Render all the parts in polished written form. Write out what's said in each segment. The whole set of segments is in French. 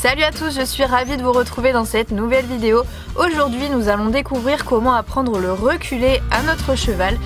Salut à tous, je suis ravie de vous retrouver dans cette nouvelle vidéo. Aujourd'hui, nous allons découvrir comment apprendre le reculé à notre cheval.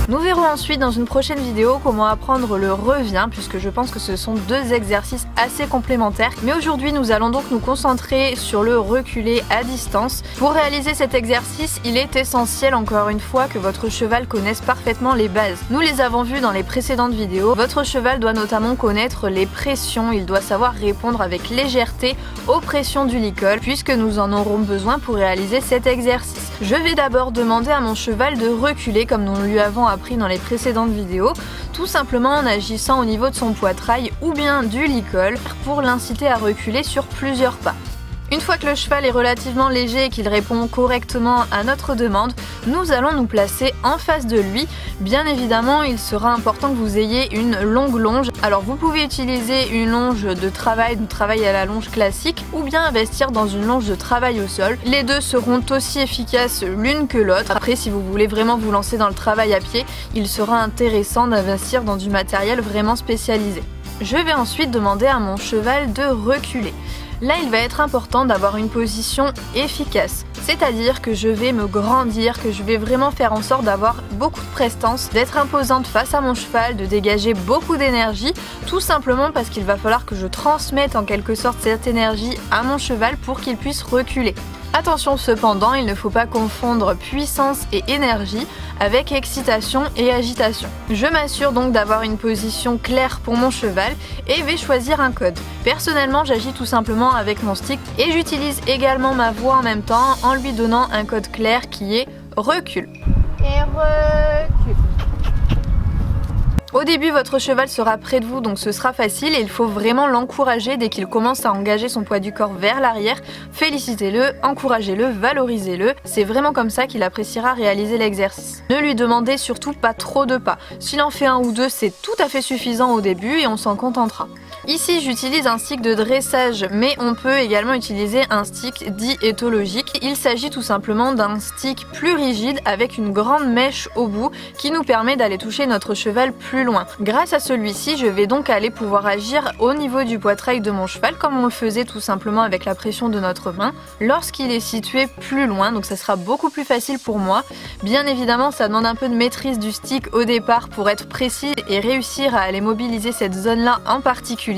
Nous verrons ensuite dans une prochaine vidéo comment apprendre le revient, puisque je pense que ce sont deux exercices assez complémentaires. Mais aujourd'hui nous allons donc nous concentrer sur le reculé à distance. Pour réaliser cet exercice, il est essentiel encore une fois que votre cheval connaisse parfaitement les bases. Nous les avons vues dans les précédentes vidéos. Votre cheval doit notamment connaître les pressions, il doit savoir répondre avec légèreté aux pressions du licol, puisque nous en aurons besoin pour réaliser cet exercice. Je vais d'abord demander à mon cheval de reculer comme nous lui avons appris dans les précédentes vidéos, tout simplement en agissant au niveau de son poitrail ou bien du licol pour l'inciter à reculer sur plusieurs pas. Une fois que le cheval est relativement léger et qu'il répond correctement à notre demande, nous allons nous placer en face de lui. Bien évidemment, il sera important que vous ayez une longue longe. Alors vous pouvez utiliser une longe de travail à la longe classique ou bien investir dans une longe de travail au sol. Les deux seront aussi efficaces l'une que l'autre. Après, si vous voulez vraiment vous lancer dans le travail à pied, il sera intéressant d'investir dans du matériel vraiment spécialisé. Je vais ensuite demander à mon cheval de reculer. Là, il va être important d'avoir une position efficace, c'est-à-dire que je vais me grandir, que je vais vraiment faire en sorte d'avoir beaucoup de prestance, d'être imposante face à mon cheval, de dégager beaucoup d'énergie, tout simplement parce qu'il va falloir que je transmette en quelque sorte cette énergie à mon cheval pour qu'il puisse reculer. Attention cependant, il ne faut pas confondre puissance et énergie avec excitation et agitation. Je m'assure donc d'avoir une position claire pour mon cheval et vais choisir un code. Personnellement, j'agis tout simplement avec mon stick et j'utilise également ma voix en même temps en lui donnant un code clair qui est recule. Et recule. Au début, votre cheval sera près de vous, donc ce sera facile et il faut vraiment l'encourager dès qu'il commence à engager son poids du corps vers l'arrière. Félicitez-le, encouragez-le, valorisez-le. C'est vraiment comme ça qu'il appréciera réaliser l'exercice. Ne lui demandez surtout pas trop de pas. S'il en fait un ou deux, c'est tout à fait suffisant au début et on s'en contentera. Ici, j'utilise un stick de dressage, mais on peut également utiliser un stick dit éthologique. Il s'agit tout simplement d'un stick plus rigide avec une grande mèche au bout qui nous permet d'aller toucher notre cheval plus loin. Grâce à celui-ci, je vais donc aller pouvoir agir au niveau du poitrail de mon cheval comme on le faisait tout simplement avec la pression de notre main lorsqu'il est situé plus loin, donc ça sera beaucoup plus facile pour moi. Bien évidemment, ça demande un peu de maîtrise du stick au départ pour être précis et réussir à aller mobiliser cette zone-là en particulier.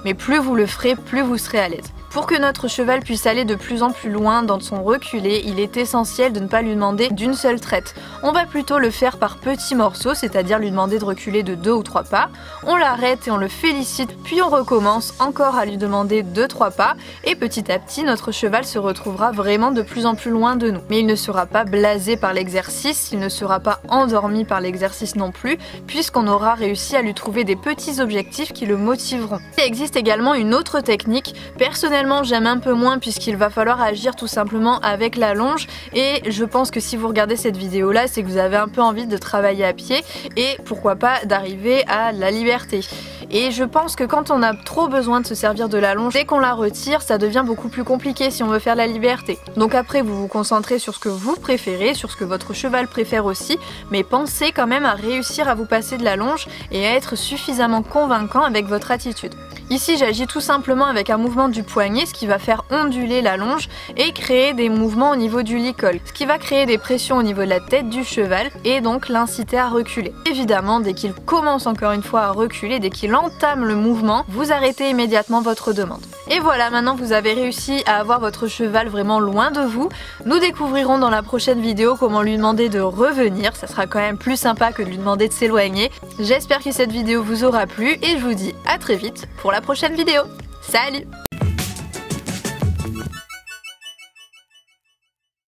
Mais plus vous le ferez, plus vous serez à l'aise. Pour que notre cheval puisse aller de plus en plus loin dans son reculé, il est essentiel de ne pas lui demander d'une seule traite. On va plutôt le faire par petits morceaux, c'est-à-dire lui demander de reculer de 2 ou 3 pas. On l'arrête et on le félicite, puis on recommence encore à lui demander 2-3 pas. Et petit à petit, notre cheval se retrouvera vraiment de plus en plus loin de nous. Mais il ne sera pas blasé par l'exercice, il ne sera pas endormi par l'exercice non plus, puisqu'on aura réussi à lui trouver des petits objectifs qui le motiveront. Il existe également une autre technique. Personnellement, j'aime un peu moins puisqu'il va falloir agir tout simplement avec la longe et je pense que si vous regardez cette vidéo là, c'est que vous avez un peu envie de travailler à pied et pourquoi pas d'arriver à la liberté. Et je pense que quand on a trop besoin de se servir de la longe, dès qu'on la retire, ça devient beaucoup plus compliqué si on veut faire la liberté. Donc après, vous vous concentrez sur ce que vous préférez, sur ce que votre cheval préfère aussi, mais pensez quand même à réussir à vous passer de la longe et à être suffisamment convaincant avec votre attitude. Ici, j'agis tout simplement avec un mouvement du poignet, ce qui va faire onduler la longe et créer des mouvements au niveau du licol, ce qui va créer des pressions au niveau de la tête du cheval et donc l'inciter à reculer. Évidemment, dès qu'il commence encore une fois à reculer, dès qu'il entame le mouvement, vous arrêtez immédiatement votre demande. Et voilà, maintenant vous avez réussi à avoir votre cheval vraiment loin de vous. Nous découvrirons dans la prochaine vidéo comment lui demander de revenir, ça sera quand même plus sympa que de lui demander de s'éloigner. J'espère que cette vidéo vous aura plu et je vous dis à très vite pour la prochaine vidéo. Salut!